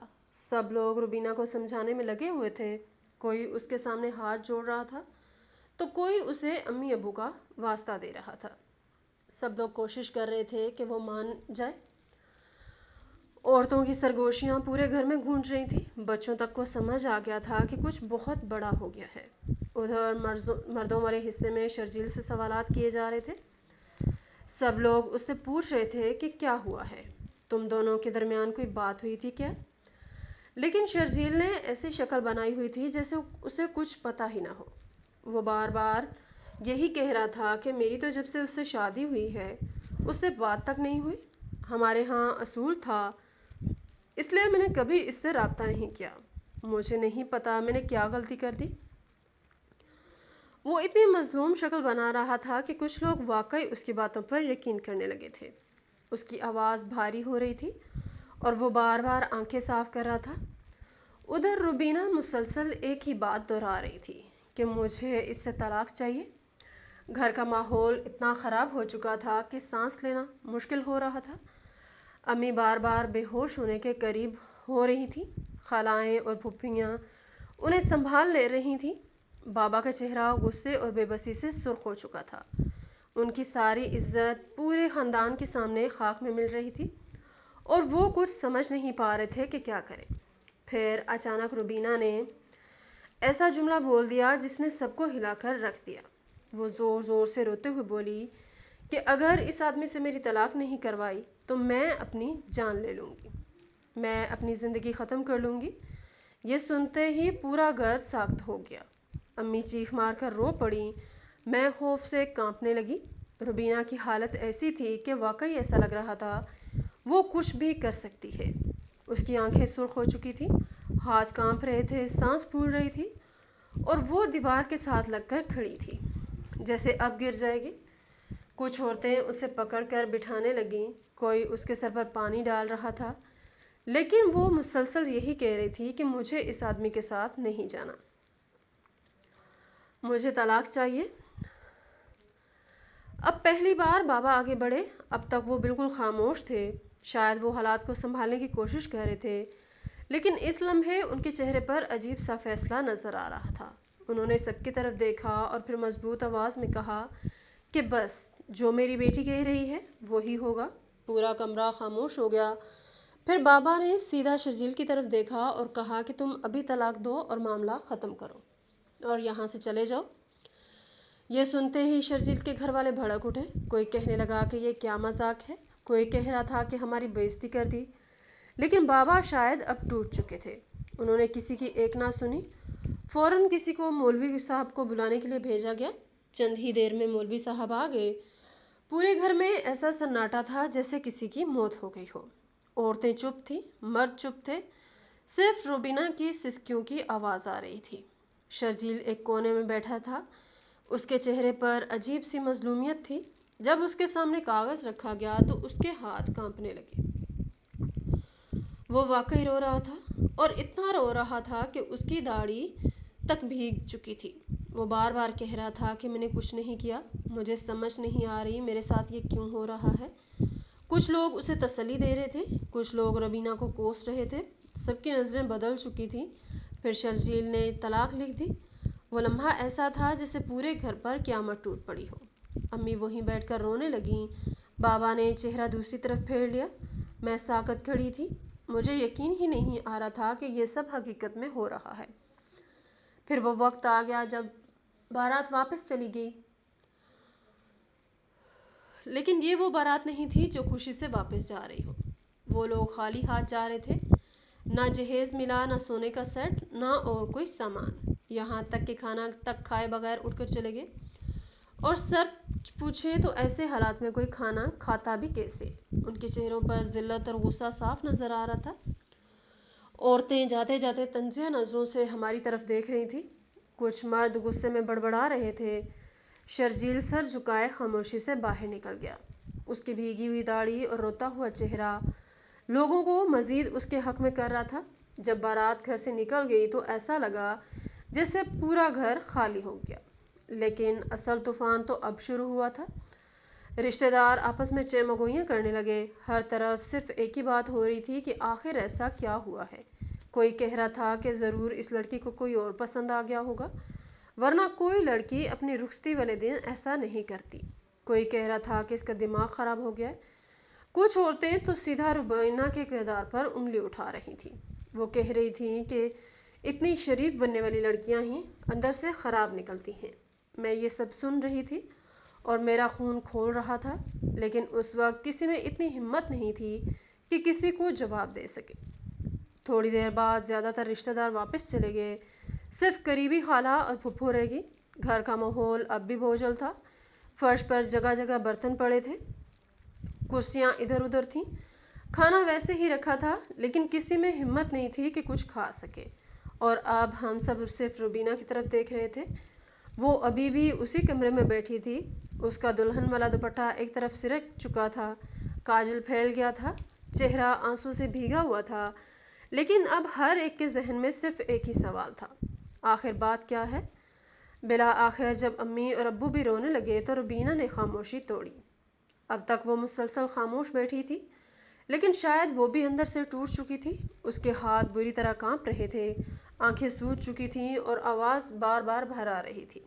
سب لوگ روبینہ کو سمجھانے میں لگے ہوئے تھے۔ کوئی اس کے سامنے ہاتھ جوڑ رہا تھا تو کوئی اسے امی ابو کا واسطہ دے رہا تھا۔ سب لوگ کوشش کر رہے تھے کہ وہ مان جائے۔ عورتوں کی سرگوشیاں پورے گھر میں گونج رہی تھیں۔ بچوں تک کو سمجھ آ گیا تھا کہ کچھ بہت بڑا ہو گیا ہے۔ ادھر مردوں والے حصے میں شرجیل سے سوالات کیے جا رہے تھے۔ سب لوگ اس سے پوچھ رہے تھے کہ کیا ہوا ہے، تم دونوں کے درمیان کوئی بات ہوئی تھی کیا؟ لیکن شرجیل نے ایسی شکل بنائی ہوئی تھی جیسے اسے کچھ پتہ ہی نہ ہو۔ وہ بار بار یہی کہہ رہا تھا کہ میری تو جب سے اس سے شادی ہوئی ہے اس سے بات تک نہیں ہوئی، ہمارے ہاں اصول تھا، اس لیے میں نے کبھی اس سے رابطہ نہیں کیا، مجھے نہیں پتا میں نے کیا غلطی کر دی۔ وہ اتنی مظلوم شکل بنا رہا تھا کہ کچھ لوگ واقعی اس کی باتوں پر یقین کرنے لگے تھے۔ اس کی آواز بھاری ہو رہی تھی اور وہ بار بار آنکھیں صاف کر رہا تھا۔ ادھر روبینہ مسلسل ایک ہی بات دہرا رہی تھی کہ مجھے اس سے طلاق چاہیے۔ گھر کا ماحول اتنا خراب ہو چکا تھا کہ سانس لینا مشکل ہو رہا تھا۔ امی بار بار بے ہوش ہونے کے قریب ہو رہی تھیں۔ خالائیں اور پھپھیاں انہیں سنبھال لے رہی تھیں۔ بابا کا چہرہ غصے اور بے بسی سے سرخ ہو چکا تھا۔ ان کی ساری عزت پورے خاندان کے سامنے خاک میں مل رہی تھی اور وہ کچھ سمجھ نہیں پا رہے تھے کہ کیا کریں۔ پھر اچانک روبینہ نے ایسا جملہ بول دیا جس نے سب کو ہلا کر رکھ دیا۔ وہ زور زور سے روتے ہوئے بولی کہ اگر اس آدمی سے میری طلاق نہیں کروائی تو میں اپنی جان لے لوں گی، میں اپنی زندگی ختم کر لوں گی۔ یہ سنتے ہی پورا گھر ساکت ہو گیا۔ امی چیخ مار کر رو پڑی۔ میں خوف سے کانپنے لگی۔ روبینہ کی حالت ایسی تھی کہ واقعی ایسا لگ رہا تھا وہ کچھ بھی کر سکتی ہے۔ اس کی آنکھیں سرخ ہو چکی تھیں، ہاتھ کانپ رہے تھے، سانس پھول رہی تھی اور وہ دیوار کے ساتھ لگ کر کھڑی تھی جیسے اب گر جائے گی۔ کچھ عورتیں اسے پکڑ کر بٹھانے لگیں، کوئی اس کے سر پر پانی ڈال رہا تھا، لیکن وہ مسلسل یہی کہہ رہی تھی کہ مجھے اس آدمی کے ساتھ نہیں جانا، مجھے طلاق چاہیے۔ اب پہلی بار بابا آگے بڑھے۔ اب تک وہ بالکل خاموش تھے، شاید وہ حالات کو سنبھالنے کی کوشش کر رہے تھے، لیکن اس لمحے ان کے چہرے پر عجیب سا فیصلہ نظر آ رہا تھا۔ انہوں نے سب کی طرف دیکھا اور پھر مضبوط آواز میں کہا کہ بس جو میری بیٹی کہہ رہی ہے وہی ہوگا۔ پورا کمرہ خاموش ہو گیا۔ پھر بابا نے سیدھا شرجیل کی طرف دیکھا اور کہا کہ تم ابھی طلاق دو اور معاملہ ختم کرو اور یہاں سے چلے جاؤ۔ یہ سنتے ہی شرجیل کے گھر والے بھڑک اٹھے۔ کوئی کہنے لگا کہ یہ کیا مذاق ہے، کوئی کہہ رہا تھا کہ ہماری بےعزتی کر دی، لیکن بابا شاید اب ٹوٹ چکے تھے۔ انہوں نے کسی کی ایک نہ سنی۔ فوراً کسی کو مولوی صاحب کو بلانے کے لیے بھیجا گیا۔ چند ہی دیر میں مولوی صاحب آ گئے۔ پورے گھر میں ایسا سناٹا تھا جیسے کسی کی موت ہو گئی ہو۔ عورتیں چپ تھیں، مرد چپ تھے، صرف روبینہ کی سسکیوں کی آواز آ رہی تھی۔ شرجیل ایک کونے میں بیٹھا تھا۔ اس کے چہرے پر عجیب سی مظلومیت تھی۔ جب اس کے سامنے کاغذ رکھا گیا تو اس کے ہاتھ کانپنے لگے۔ وہ واقعی رو رہا تھا اور اتنا رو رہا تھا کہ اس کی داڑھی تک بھیگ چکی تھی۔ وہ بار بار کہہ رہا تھا کہ میں نے کچھ نہیں کیا، مجھے سمجھ نہیں آ رہی میرے ساتھ یہ کیوں ہو رہا ہے۔ کچھ لوگ اسے تسلی دے رہے تھے، کچھ لوگ روبینہ کو کوس رہے تھے۔ سب کی نظریں بدل چکی تھیں۔ پھر شرجیل نے طلاق لکھ دی۔ وہ لمحہ ایسا تھا جیسے پورے گھر پر قیامت ٹوٹ پڑی ہو۔ امی وہیں بیٹھ کر رونے لگیں۔ بابا نے چہرہ دوسری طرف پھیر لیا۔ میں ساکت کھڑی تھی۔ مجھے یقین ہی نہیں آ رہا تھا کہ یہ سب حقیقت میں ہو رہا ہے۔ پھر وہ وقت آ گیا جب بارات واپس چلی گئی، لیکن یہ وہ بارات نہیں تھی جو خوشی سے واپس جا رہی ہو۔ وہ لوگ خالی ہاتھ جا رہے تھے۔ نہ جہیز ملا، نہ سونے کا سیٹ، نہ اور کوئی سامان، یہاں تک کہ کھانا تک کھائے بغیر اٹھ کر چلے گئے۔ اور سچ پوچھے تو ایسے حالات میں کوئی کھانا کھاتا بھی کیسے؟ ان کے چہروں پر ذلت اور غصہ صاف نظر آ رہا تھا۔ عورتیں جاتے جاتے تنزیہ نظروں سے ہماری طرف دیکھ رہی تھیں۔ کچھ مرد غصے میں بڑبڑا رہے تھے۔ شرجیل سر جھکائے خاموشی سے باہر نکل گیا۔ اس کی بھیگی ہوئی داڑھی اور روتا ہوا چہرہ لوگوں کو مزید اس کے حق میں کر رہا تھا۔ جب بارات گھر سے نکل گئی تو ایسا لگا جیسے پورا گھر خالی ہو گیا، لیکن اصل طوفان تو اب شروع ہوا تھا۔ رشتہ دار آپس میں چیمگوئیاں کرنے لگے۔ ہر طرف صرف ایک ہی بات ہو رہی تھی کہ آخر ایسا کیا ہوا ہے۔ کوئی کہہ رہا تھا کہ ضرور اس لڑکی کو کوئی اور پسند آ گیا ہوگا، ورنہ کوئی لڑکی اپنی رخصتی والے دن ایسا نہیں کرتی۔ کوئی کہہ رہا تھا کہ اس کا دماغ خراب ہو گیا ہے۔ کچھ عورتیں تو سیدھا روبینہ کے کردار پر انگلی اٹھا رہی تھیں۔ وہ کہہ رہی تھیں کہ اتنی شریف بننے والی لڑکیاں ہی اندر سے خراب نکلتی ہیں۔ میں یہ سب سن رہی تھی اور میرا خون کھول رہا تھا، لیکن اس وقت کسی میں اتنی ہمت نہیں تھی کہ کسی کو جواب دے سکے۔ تھوڑی دیر بعد زیادہ تر رشتہ دار واپس چلے گئے۔ صرف قریبی خالہ اور پھپھو رہ گئی۔ گھر کا ماحول اب بھی بوجھل تھا۔ فرش پر جگہ جگہ برتن پڑے تھے، کرسیاں ادھر ادھر تھیں۔ کھانا ویسے ہی رکھا تھا، لیکن کسی میں ہمت نہیں تھی کہ کچھ کھا سکے۔ اور اب ہم سب صرف روبینہ کی طرف دیکھ رہے تھے۔ وہ ابھی بھی اسی کمرے میں بیٹھی تھی۔ اس کا دلہن والا دوپٹہ ایک طرف سرک چکا تھا، کاجل پھیل گیا تھا، چہرہ آنسو سے بھیگا ہوا تھا۔ لیکن اب ہر ایک کے ذہن میں صرف ایک ہی سوال تھا، آخر بات کیا ہے؟ بالآخر جب امی اور ابو بھی رونے لگے تو روبینہ نے خاموشی توڑی۔ اب تک وہ مسلسل خاموش بیٹھی تھی، لیکن شاید وہ بھی اندر سے ٹوٹ چکی تھی۔ اس کے ہاتھ بری طرح کانپ رہے تھے، آنکھیں سوج چکی تھیں اور آواز بار بار بھر آ رہی تھی۔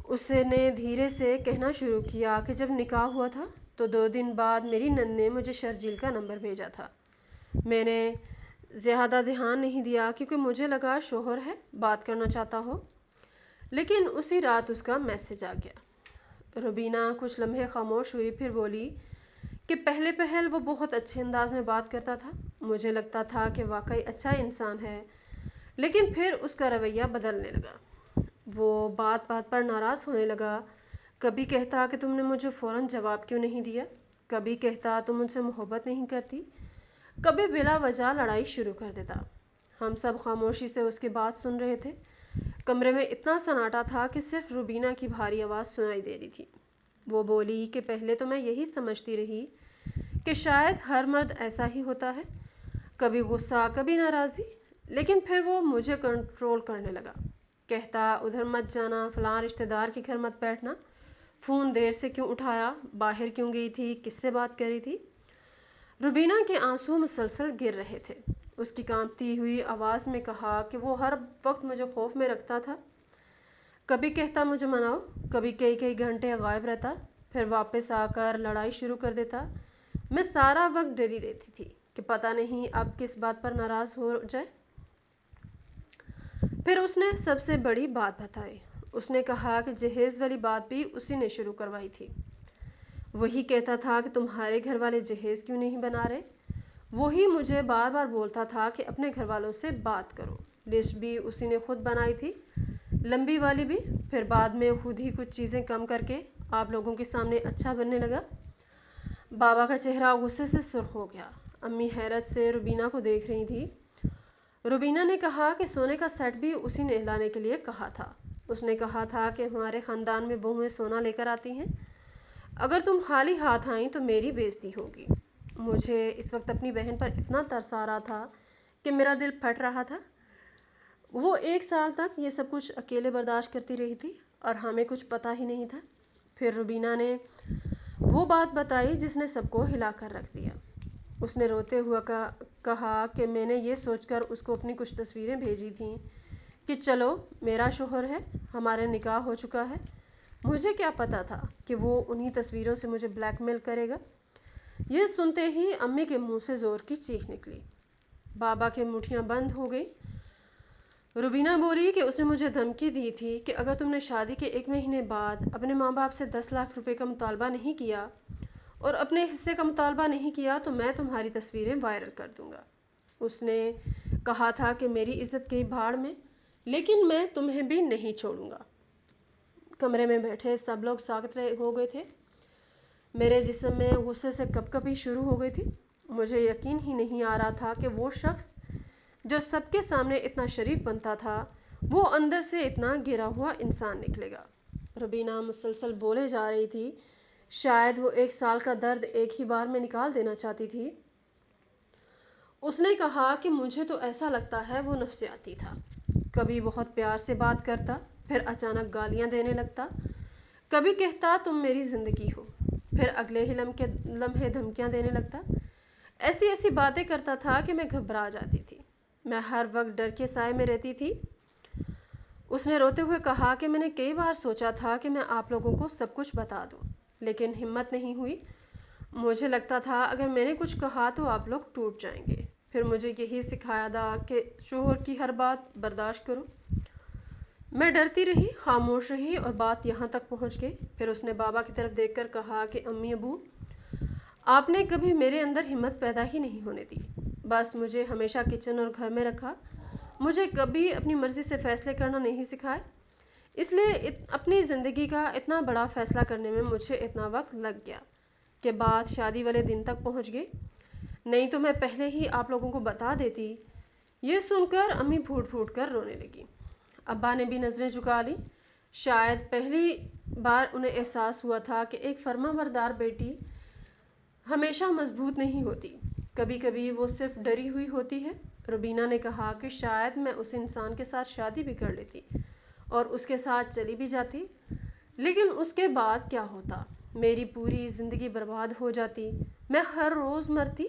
اس نے دھیرے سے کہنا شروع کیا کہ جب نکاح ہوا تھا تو 2 دن بعد میری نند نے مجھے شرجیل کا نمبر بھیجا تھا۔ میں نے زیادہ دھیان نہیں دیا کیونکہ مجھے لگا شوہر ہے، بات کرنا چاہتا ہو، لیکن اسی رات اس کا میسج آ گیا۔ روبینہ کچھ لمحے خاموش ہوئی، پھر بولی کہ پہلے پہل وہ بہت اچھے انداز میں بات کرتا تھا، مجھے لگتا تھا کہ واقعی اچھا انسان ہے، لیکن پھر اس کا رویہ بدلنے لگا۔ وہ بات بات پر ناراض ہونے لگا۔ کبھی کہتا کہ تم نے مجھے فوراً جواب کیوں نہیں دیا، کبھی کہتا تم مجھ سے محبت نہیں کرتی، کبھی بلا وجہ لڑائی شروع کر دیتا۔ ہم سب خاموشی سے اس کی بات سن رہے تھے۔ کمرے میں اتنا سناٹا تھا کہ صرف روبینہ کی بھاری آواز سنائی دے رہی تھی۔ وہ بولی کہ پہلے تو میں یہی سمجھتی رہی کہ شاید ہر مرد ایسا ہی ہوتا ہے، کبھی غصہ کبھی ناراضی، لیکن پھر وہ مجھے کنٹرول کرنے لگا۔ کہتا ادھر مت جانا، فلاں رشتہ دار کے گھر مت بیٹھنا، فون دیر سے کیوں اٹھایا، باہر کیوں گئی تھی، کس سے بات کری تھی۔ روبینہ کے آنسو مسلسل گر رہے تھے۔ اس کی کانپتی ہوئی آواز میں کہا کہ وہ ہر وقت مجھے خوف میں رکھتا تھا۔ کبھی کہتا مجھے مناؤ، کبھی کئی گھنٹے غائب رہتا، پھر واپس آ کر لڑائی شروع کر دیتا۔ میں سارا وقت ڈری رہتی تھی کہ پتہ نہیں اب کس بات پر ناراض ہو جائے۔ پھر اس نے سب سے بڑی بات بتائی۔ اس نے کہا کہ جہیز والی بات بھی اسی نے شروع کروائی تھی۔ وہی کہتا تھا کہ تمہارے گھر والے جہیز کیوں نہیں بنا رہے۔ وہی مجھے بار بار بولتا تھا کہ اپنے گھر والوں سے بات کرو۔ لسٹ بھی اسی نے خود بنائی تھی، لمبی والی بھی۔ پھر بعد میں خود ہی کچھ چیزیں کم کر کے آپ لوگوں کے سامنے اچھا بننے لگا۔ بابا کا چہرہ غصے سے سرخ ہو گیا۔ امی حیرت سے روبینہ کو دیکھ رہی تھی۔ روبینہ نے کہا کہ سونے کا سیٹ بھی اسی نے لانے کے لیے کہا تھا۔ اس نے کہا تھا کہ ہمارے خاندان میں بہویں سونا لے کر آتی ہیں، اگر تم خالی ہاتھ آئیں تو میری بےعزتی ہوگی۔ مجھے اس وقت اپنی بہن پر اتنا ترس آ رہا تھا کہ میرا دل پھٹ رہا تھا۔ وہ 1 سال تک یہ سب کچھ اکیلے برداشت کرتی رہی تھی اور ہمیں کچھ پتہ ہی نہیں تھا۔ پھر روبینہ نے وہ بات بتائی جس نے سب کو ہلا کر رکھ دیا۔ اس نے روتے ہوئے کہا کہ میں نے یہ سوچ کر اس کو اپنی کچھ تصویریں بھیجی تھیں کہ چلو میرا شوہر ہے، ہمارا نکاح ہو چکا ہے۔ مجھے کیا پتا تھا کہ وہ انہی تصویروں سے مجھے بلیک میل کرے گا۔ یہ سنتے ہی امی کے منہ سے زور کی چیخ نکلی۔ بابا کی مٹھیاں بند ہو گئی۔ روبینہ بولی کہ اس نے مجھے دھمکی دی تھی کہ اگر تم نے شادی کے 1 مہینے بعد اپنے ماں باپ سے 10 لاکھ روپے کا مطالبہ نہیں کیا اور اپنے حصے کا مطالبہ نہیں کیا تو میں تمہاری تصویریں وائرل کر دوں گا۔ اس نے کہا تھا کہ میری عزت گئی بھاڑ میں، لیکن میں تمہیں بھی نہیں چھوڑوں گا۔ کمرے میں بیٹھے سب لوگ ساکت ہو گئے تھے۔ میرے جسم میں غصے سے کپکپی شروع ہو گئی تھی۔ مجھے یقین ہی نہیں آ رہا تھا کہ وہ شخص جو سب کے سامنے اتنا شریف بنتا تھا، وہ اندر سے اتنا گرا ہوا انسان نکلے گا۔ روبینہ مسلسل بولے جا رہی تھی۔ شاید وہ 1 سال کا درد ایک ہی بار میں نکال دینا چاہتی تھی۔ اس نے کہا کہ مجھے تو ایسا لگتا ہے وہ نفسیاتی تھا۔ کبھی بہت پیار سے بات کرتا، پھر اچانک گالیاں دینے لگتا، کبھی کہتا تم میری زندگی ہو، پھر اگلے ہی لمحے دھمکیاں دینے لگتا۔ ایسی باتیں کرتا تھا کہ میں گھبرا جاتی تھی۔ میں ہر وقت ڈر کے سائے میں رہتی تھی۔ اس نے روتے ہوئے کہا کہ میں نے کئی بار سوچا تھا کہ میں آپ لوگوں کو سب کچھ بتا دوں، لیکن ہمت نہیں ہوئی۔ مجھے لگتا تھا اگر میں نے کچھ کہا تو آپ لوگ ٹوٹ جائیں گے۔ پھر مجھے یہی سکھایا تھا کہ شوہر کی ہر بات برداشت کرو۔ میں ڈرتی رہی، خاموش رہی اور بات یہاں تک پہنچ گئی۔ پھر اس نے بابا کی طرف دیکھ کر کہا کہ امی ابو، آپ نے کبھی میرے اندر ہمت پیدا ہی نہیں ہونے دی، بس مجھے ہمیشہ کچن اور گھر میں رکھا، مجھے کبھی اپنی مرضی سے فیصلے کرنا نہیں سکھائے، اس لیے اپنی زندگی کا اتنا بڑا فیصلہ کرنے میں مجھے اتنا وقت لگ گیا کہ بات شادی والے دن تک پہنچ گئی، نہیں تو میں پہلے ہی آپ لوگوں کو بتا دیتی۔ یہ سن کر امی پھوٹ پھوٹ کر رونے لگی۔ ابا نے بھی نظریں جھکا لی۔ شاید پہلی بار انہیں احساس ہوا تھا کہ ایک فرمانبردار بیٹی ہمیشہ مضبوط نہیں ہوتی، کبھی کبھی وہ صرف ڈری ہوئی ہوتی ہے۔ روبینہ نے کہا کہ شاید میں اس انسان کے ساتھ شادی بھی کر لیتی اور اس کے ساتھ چلی بھی جاتی، لیکن اس کے بعد کیا ہوتا؟ میری پوری زندگی برباد ہو جاتی، میں ہر روز مرتی۔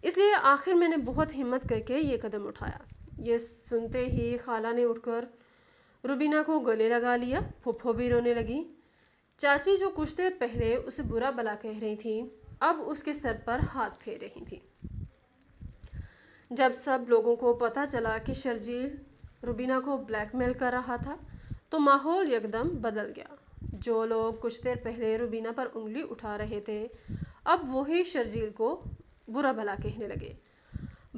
اس لیے آخر میں نے بہت ہمت کر کے یہ قدم اٹھایا۔ یہ سنتے ہی خالہ نے اٹھ کر روبینہ کو گلے لگا لیا۔ پھپھو بھی رونے لگی۔ چاچی جو کچھ دیر پہلے اسے برا بلا کہہ رہی تھی، اب اس کے سر پر ہاتھ پھیر رہی تھی۔ جب سب لوگوں کو پتہ چلا کہ شرجیل روبینہ کو بلیک میل کر رہا تھا تو ماحول یکدم بدل گیا۔ جو لوگ کچھ دیر پہلے روبینہ پر انگلی اٹھا رہے تھے، اب وہی شرجیل کو برا بھلا کہنے لگے۔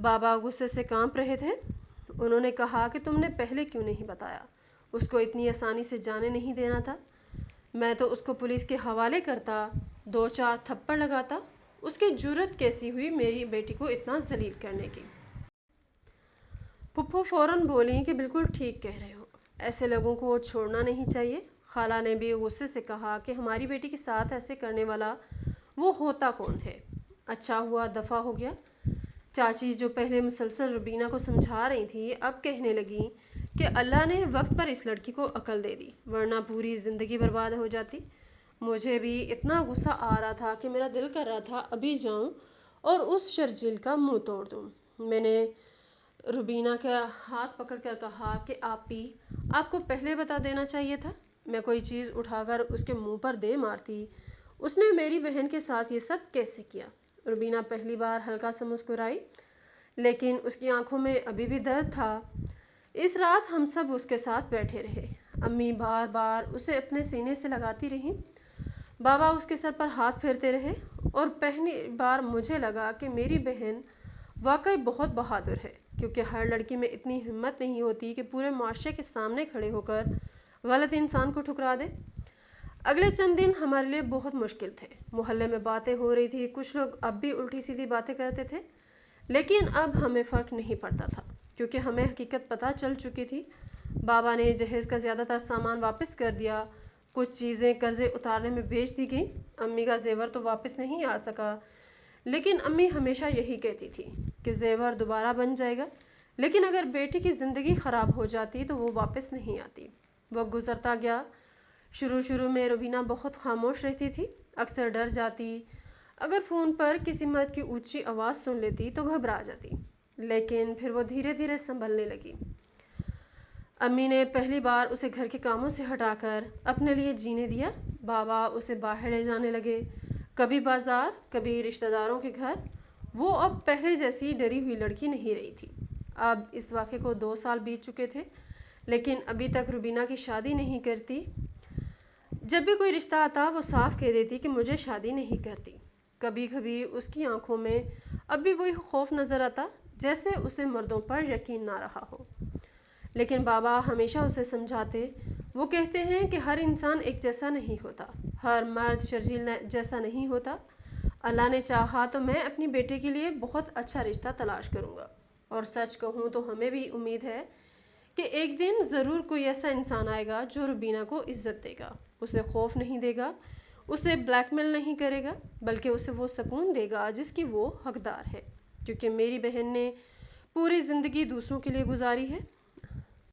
بابا غصے سے کانپ رہے تھے۔ انہوں نے کہا کہ تم نے پہلے کیوں نہیں بتایا؟ اس کو اتنی آسانی سے جانے نہیں دینا تھا۔ میں تو اس کو پولیس کے حوالے کرتا، 2-4 تھپڑ لگاتا۔ اس کی جرأت کیسی ہوئی میری بیٹی کو اتنا ذلیل کرنے کی؟ پھپھو فوراً بولی کہ بالکل ٹھیک کہہ رہے ہو، ایسے لوگوں کو چھوڑنا نہیں چاہیے۔ خالہ نے بھی غصے سے کہا کہ ہماری بیٹی کے ساتھ ایسے کرنے والا وہ ہوتا کون ہے؟ اچھا ہوا دفع ہو گیا۔ چاچی جو پہلے مسلسل روبینہ کو سمجھا رہی تھی، اب کہنے لگی کہ اللہ نے وقت پر اس لڑکی کو عقل دے دی، ورنہ پوری زندگی برباد ہو جاتی۔ مجھے بھی اتنا غصہ آ رہا تھا کہ میرا دل کر رہا تھا ابھی جاؤں اور اس شرجیل کا منہ توڑ دوں۔ میں نے روبینہ کا ہاتھ پکڑ کر کہا کہ آپی، آپ کو پہلے بتا دینا چاہیے تھا، میں کوئی چیز اٹھا کر اس کے منہ پر دے مارتی۔ اس نے میری بہن کے ساتھ یہ سب کیسے کیا؟ روبینہ پہلی بار ہلکا سا مسکرائی، لیکن اس کی آنکھوں میں ابھی بھی درد تھا۔ اس رات ہم سب اس کے ساتھ بیٹھے رہے۔ امی بار بار اسے اپنے سینے سے لگاتی رہیں، بابا اس کے سر پر ہاتھ پھیرتے رہے، اور پہلی بار مجھے لگا کہ میری بہن واقعی بہت بہادر ہے، کیونکہ ہر لڑکی میں اتنی ہمت نہیں ہوتی کہ پورے معاشرے کے سامنے کھڑے ہو کر غلط انسان کو ٹھکرا دے۔ اگلے چند دن ہمارے لیے بہت مشکل تھے۔ محلے میں باتیں ہو رہی تھی، کچھ لوگ اب بھی الٹی سیدھی باتیں کرتے تھے، لیکن اب ہمیں فرق نہیں پڑتا تھا، کیونکہ ہمیں حقیقت پتہ چل چکی تھی۔ بابا نے جہیز کا زیادہ تر سامان واپس کر دیا، کچھ چیزیں قرضے اتارنے میں بیچ دی گئیں۔ امی کا زیور تو واپس نہیں آ سکا، لیکن امی ہمیشہ یہی کہتی تھی کہ زیور دوبارہ بن جائے گا، لیکن اگر بیٹی کی زندگی خراب ہو جاتی تو وہ واپس نہیں آتی۔ وقت گزرتا گیا۔ شروع میں روبینہ بہت خاموش رہتی تھی، اکثر ڈر جاتی، اگر فون پر کسی مرد کی اونچی آواز سن لیتی تو گھبرا جاتی، لیکن پھر وہ دھیرے دھیرے سنبھلنے لگی۔ امی نے پہلی بار اسے گھر کے کاموں سے ہٹا کر اپنے لیے جینے دیا۔ بابا اسے باہر لے جانے لگے، کبھی بازار، کبھی رشتہ داروں کے گھر۔ وہ اب پہلے جیسی ڈری ہوئی لڑکی نہیں رہی تھی۔ اب اس واقعے کو 2 سال بیت چکے تھے، لیکن ابھی تک روبینہ کی شادی نہیں کرتی۔ جب بھی کوئی رشتہ آتا وہ صاف کہہ دیتی کہ مجھے شادی نہیں کرتی۔ کبھی کبھی اس کی آنکھوں میں اب بھی وہی خوف نظر آتا، جیسے اسے مردوں پر یقین نہ رہا ہو۔ لیکن بابا ہمیشہ اسے سمجھاتے، وہ کہتے ہیں کہ ہر انسان ایک جیسا نہیں ہوتا، ہر مرد شرجیل جیسا نہیں ہوتا۔ اللہ نے چاہا تو میں اپنی بیٹے کے لیے بہت اچھا رشتہ تلاش کروں گا، اور سچ کہوں تو ہمیں بھی امید ہے کہ ایک دن ضرور کوئی ایسا انسان آئے گا جو روبینہ کو عزت دے گا، اسے خوف نہیں دے گا، اسے بلیک میل نہیں کرے گا، بلکہ اسے وہ سکون دے گا جس کی وہ حقدار ہے، کیونکہ میری بہن نے پوری زندگی دوسروں کے لیے گزاری ہے۔